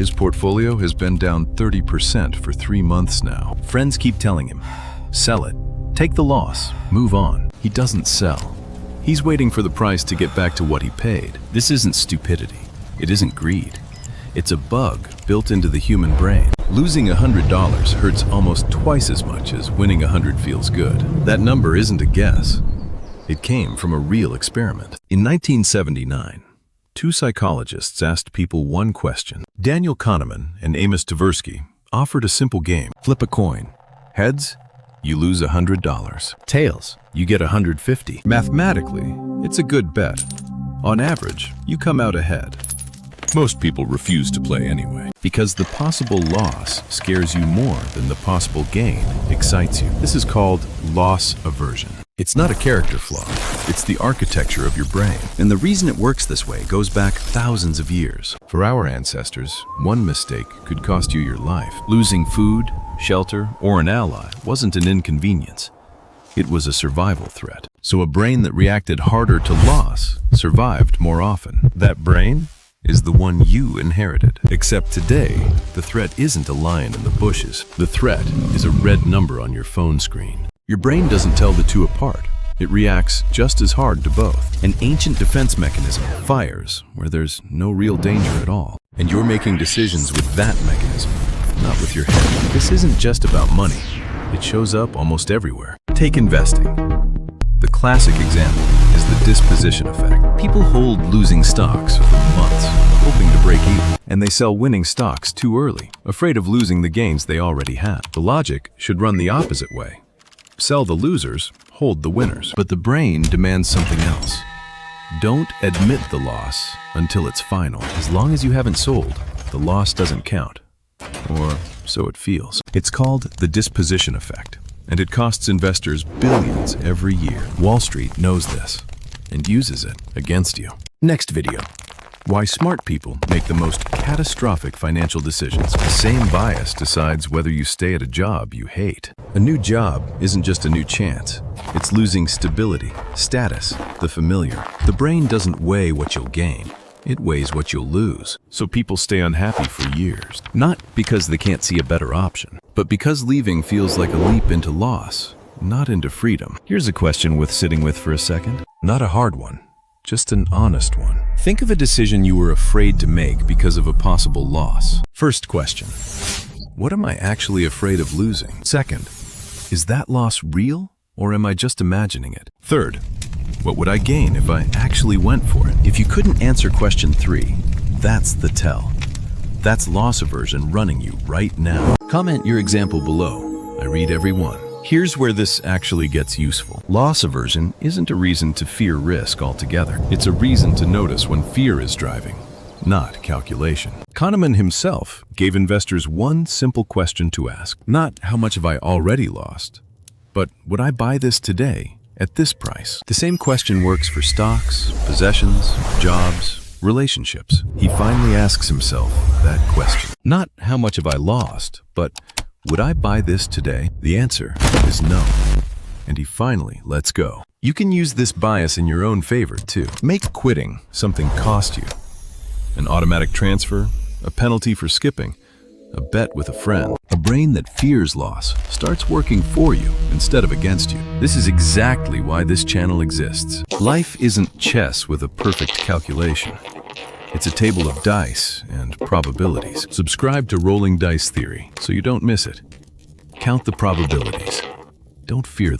His portfolio has been down 30% for 3 months now. Friends keep telling him, sell it, take the loss, move on. He doesn't sell. He's waiting for the price to get back to what he paid. This isn't stupidity. It isn't greed. It's a bug built into the human brain. Losing $100 hurts almost twice as much as winning 100 feels good. That number isn't a guess. It came from a real experiment. In 1979, 2 psychologists asked people one question. Daniel Kahneman and Amos Tversky offered a simple game. Flip a coin. Heads, you lose $100. Tails, you get $150. Mathematically, it's a good bet. On average, you come out ahead. Most people refuse to play anyway, because the possible loss scares you more than the possible gain excites you. This is called loss aversion. It's not a character flaw, it's the architecture of your brain. And the reason it works this way goes back thousands of years. For our ancestors, one mistake could cost you your life. Losing food, shelter, or an ally wasn't an inconvenience. It was a survival threat. So a brain that reacted harder to loss survived more often. That brain is the one you inherited. Except today, the threat isn't a lion in the bushes. The threat is a red number on your phone screen. Your brain doesn't tell the two apart. It reacts just as hard to both. An ancient defense mechanism fires where there's no real danger at all. And you're making decisions with that mechanism, not with your head. This isn't just about money. It shows up almost everywhere. Take investing. The classic example is the disposition effect. People hold losing stocks for months, hoping to break even, and they sell winning stocks too early, afraid of losing the gains they already had. The logic should run the opposite way. Sell the losers, hold the winners. But the brain demands something else. Don't admit the loss until it's final. As long as you haven't sold, the loss doesn't count. Or so it feels. It's called the disposition effect, and it costs investors billions every year. Wall Street knows this and uses it against you. Next video. Why smart people make the most catastrophic financial decisions. The same bias decides whether you stay at a job you hate. A new job isn't just a new chance. It's losing stability, status, the familiar. The brain doesn't weigh what you'll gain. It weighs what you'll lose. So people stay unhappy for years. Not because they can't see a better option, but because leaving feels like a leap into loss, not into freedom. Here's a question worth sitting with for a second. Not a hard one, just an honest one. Think of a decision you were afraid to make because of a possible loss. First question, what am I actually afraid of losing? Second, is that loss real, or am I just imagining it? Third, what would I gain if I actually went for it? If you couldn't answer question 3, that's the tell. That's loss aversion running you right now. Comment your example below. I read every one. Here's where this actually gets useful. Loss aversion isn't a reason to fear risk altogether. It's a reason to notice when fear is driving, not calculation. Kahneman himself gave investors one simple question to ask. Not how much have I already lost, but would I buy this today at this price? The same question works for stocks, possessions, jobs, relationships. He finally asks himself that question. Not how much have I lost, but would I buy this today? The answer is no. And he finally lets go. You can use this bias in your own favor too. Make quitting something cost you. An automatic transfer, a penalty for skipping, a bet with a friend. A brain that fears loss starts working for you instead of against you. This is exactly why this channel exists. Life isn't chess with a perfect calculation. It's a table of dice and probabilities. Subscribe to Rolling Dice Theory so you don't miss it. Count the probabilities. Don't fear them.